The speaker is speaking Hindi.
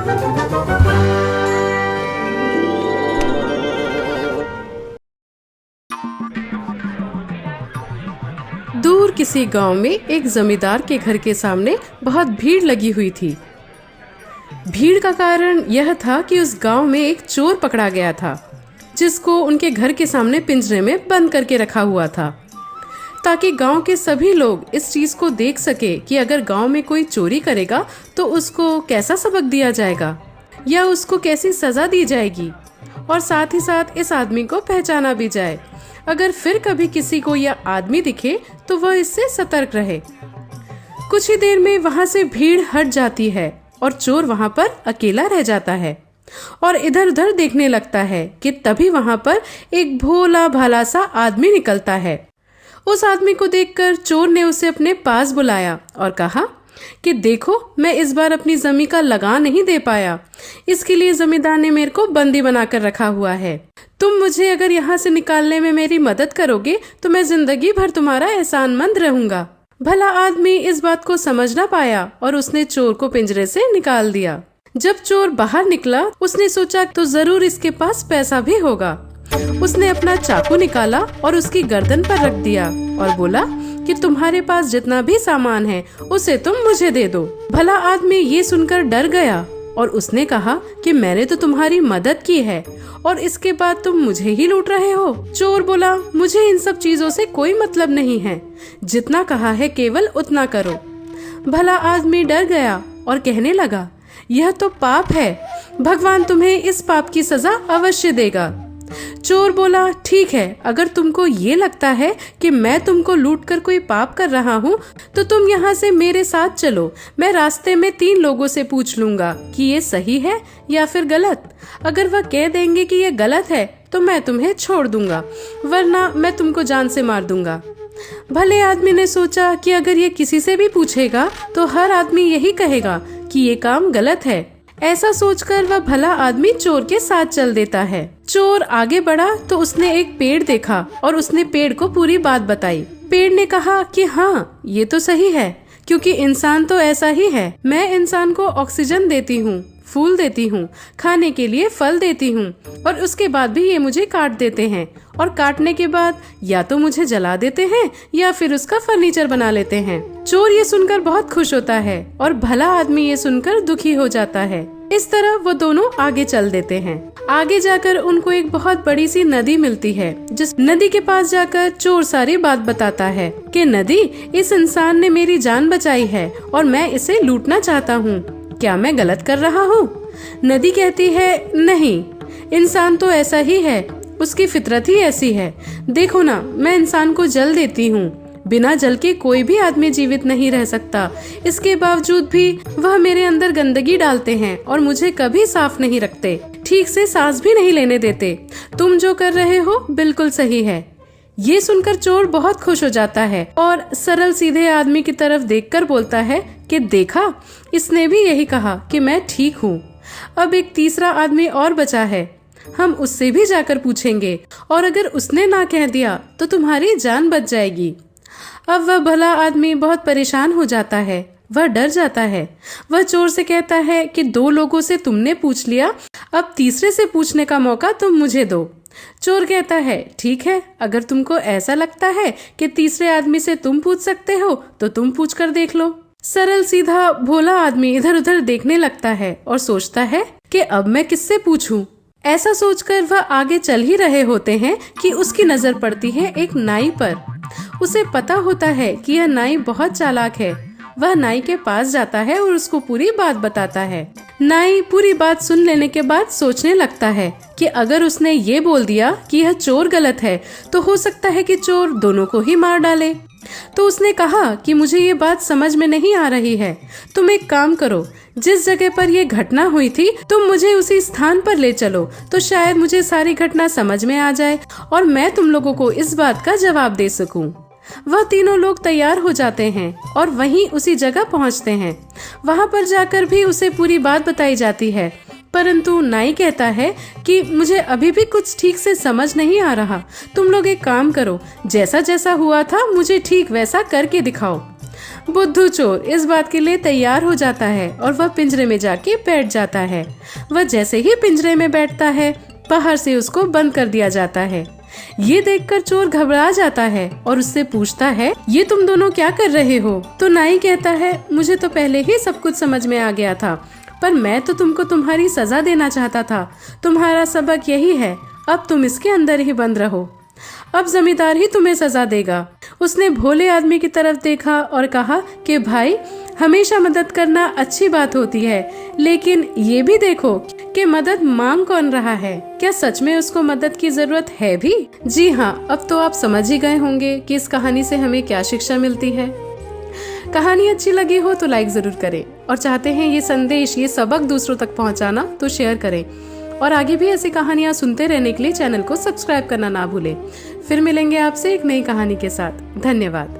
दूर किसी गांव में एक जमींदार के घर के सामने बहुत भीड़ लगी हुई थी। भीड़ का कारण यह था कि उस गांव में एक चोर पकड़ा गया था, जिसको उनके घर के सामने पिंजरे में बंद करके रखा हुआ था, ताकि गांव के सभी लोग इस चीज को देख सके कि अगर गांव में कोई चोरी करेगा तो उसको कैसा सबक दिया जाएगा या उसको कैसी सजा दी जाएगी, और साथ ही साथ इस आदमी को पहचाना भी जाए। अगर फिर कभी किसी को यह आदमी दिखे तो वह इससे सतर्क रहे। कुछ ही देर में वहां से भीड़ हट जाती है और चोर वहां पर अकेला रह जाता है और इधर उधर देखने लगता है कि तभी वहां पर एक भोला भाला सा आदमी निकलता है। उस आदमी को देखकर चोर ने उसे अपने पास बुलाया और कहा कि देखो, मैं इस बार अपनी जमीन का लगान नहीं दे पाया, इसके लिए जमींदार ने मेरे को बंदी बनाकर रखा हुआ है। तुम मुझे अगर यहाँ से निकालने में मेरी मदद करोगे तो मैं जिंदगी भर तुम्हारा एहसानमंद रहूंगा। भला आदमी इस बात को समझ ना पाया और उसने चोर को पिंजरे से निकाल दिया। जब चोर बाहर निकला, उसने सोचा तो जरूर इसके पास पैसा भी होगा। उसने अपना चाकू निकाला और उसकी गर्दन पर रख दिया और बोला कि तुम्हारे पास जितना भी सामान है उसे तुम मुझे दे दो। भला आदमी ये सुनकर डर गया और उसने कहा कि मैंने तो तुम्हारी मदद की है और इसके बाद तुम मुझे ही लूट रहे हो। चोर बोला, मुझे इन सब चीजों से कोई मतलब नहीं है, जितना कहा है केवल उतना करो। भला आदमी डर गया और कहने लगा, यह तो पाप है, भगवान तुम्हें इस पाप की सजा अवश्य देगा। चोर बोला, ठीक है, अगर तुमको ये लगता है कि मैं तुमको लूटकर कोई पाप कर रहा हूँ तो तुम यहाँ से मेरे साथ चलो। मैं रास्ते में 3 लोगों से पूछ लूंगा कि ये सही है या फिर गलत। अगर वह कह देंगे कि ये गलत है तो मैं तुम्हें छोड़ दूंगा, वरना मैं तुमको जान से मार दूंगा। भले आदमी ने सोचा कि अगर ये किसी से भी पूछेगा तो हर आदमी यही कहेगा कि ये काम गलत है। ऐसा सोचकर वह भला आदमी चोर के साथ चल देता है। चोर आगे बढ़ा तो उसने एक पेड़ देखा और उसने पेड़ को पूरी बात बताई। पेड़ ने कहा कि हाँ, ये तो सही है, क्योंकि इंसान तो ऐसा ही है। मैं इंसान को ऑक्सीजन देती हूँ, फूल देती हूँ, खाने के लिए फल देती हूँ, और उसके बाद भी ये मुझे काट देते हैं, और काटने के बाद या तो मुझे जला देते हैं या फिर उसका फर्नीचर बना लेते हैं। चोर ये सुनकर बहुत खुश होता है और भला आदमी ये सुनकर दुखी हो जाता है। इस तरह वो दोनों आगे चल देते हैं। आगे जाकर उनको एक बहुत बड़ी सी नदी मिलती है। जिस नदी के पास जाकर चोर सारी बात बताता है कि नदी, इस इंसान ने मेरी जान बचाई है और मैं इसे लूटना चाहता हूँ, क्या मैं गलत कर रहा हूँ? नदी कहती है, नहीं, इंसान तो ऐसा ही है, उसकी फितरत ही ऐसी है। देखो ना, मैं इंसान को जल देती हूँ, बिना जल के कोई भी आदमी जीवित नहीं रह सकता। इसके बावजूद भी वह मेरे अंदर गंदगी डालते हैं और मुझे कभी साफ नहीं रखते, ठीक से सांस भी नहीं लेने देते। तुम जो कर रहे हो बिल्कुल सही है। ये सुनकर चोर बहुत खुश हो जाता है और सरल सीधे आदमी की तरफ देखकर बोलता है कि देखा, इसने भी यही कहा कि मैं ठीक हूँ। अब एक तीसरा आदमी और बचा है, हम उससे भी जाकर पूछेंगे और अगर उसने ना कह दिया तो तुम्हारी जान बच जाएगी। अब वह भला आदमी बहुत परेशान हो जाता है, वह डर जाता है। वह चोर से कहता है कि 2 लोगों से तुमने पूछ लिया, अब तीसरे से पूछने का मौका तुम मुझे दो। चोर कहता है, ठीक है, अगर तुमको ऐसा लगता है कि तीसरे आदमी से तुम पूछ सकते हो तो तुम पूछ कर देख लो। सरल सीधा भोला आदमी इधर उधर देखने लगता है और सोचता है कि अब मैं किससे पूछूं। ऐसा सोचकर वह आगे चल ही रहे होते हैं कि उसकी नजर पड़ती है एक नाई पर। उसे पता होता है कि यह नाई बहुत चालाक है। वह नाई के पास जाता है और उसको पूरी बात बताता है। नाई पूरी बात सुन लेने के बाद सोचने लगता है कि अगर उसने ये बोल दिया कि यह चोर गलत है तो हो सकता है कि चोर दोनों को ही मार डाले। तो उसने कहा कि मुझे ये बात समझ में नहीं आ रही है, तुम एक काम करो, जिस जगह पर यह घटना हुई थी तुम मुझे उसी स्थान पर ले चलो, तो शायद मुझे सारी घटना समझ में आ जाए और मैं तुम लोगों को इस बात का जवाब दे सकूं। वह तीनों लोग तैयार हो जाते हैं और वहीं उसी जगह पहुंचते हैं। वहां पर जाकर भी उसे पूरी बात बताई जाती है, परंतु नाई कहता है कि मुझे अभी भी कुछ ठीक से समझ नहीं आ रहा। तुम लोग एक काम करो, जैसा जैसा हुआ था मुझे ठीक वैसा करके दिखाओ। बुद्धू चोर इस बात के लिए तैयार हो जाता है और वह पिंजरे में जाके बैठ जाता है। वह जैसे ही पिंजरे में बैठता है, बाहर से उसको बंद कर दिया जाता है। ये देखकर चोर घबरा जाता है और उससे पूछता है, ये तुम दोनों क्या कर रहे हो? तो नाई कहता है, मुझे तो पहले ही सब कुछ समझ में आ गया था, पर मैं तो तुमको तुम्हारी सजा देना चाहता था। तुम्हारा सबक यही है, अब तुम इसके अंदर ही बंद रहो। अब जमींदार ही तुम्हें सजा देगा। उसने भोले आदमी की तरफ देखा और कहा कि भाई, हमेशा मदद करना अच्छी बात होती है, लेकिन ये भी देखो कि मदद मांग कौन रहा है। क्या सच में उसको मदद की जरूरत है भी? जी हाँ, अब तो आप समझ ही गए होंगे कि इस कहानी से हमें क्या शिक्षा मिलती है। कहानी अच्छी लगी हो तो लाइक जरूर करें, और चाहते हैं ये संदेश, ये सबक दूसरों तक पहुंचाना तो शेयर करें, और आगे भी ऐसी कहानियां सुनते रहने के लिए चैनल को सब्सक्राइब करना ना भूलें। फिर मिलेंगे आपसे एक नई कहानी के साथ। धन्यवाद।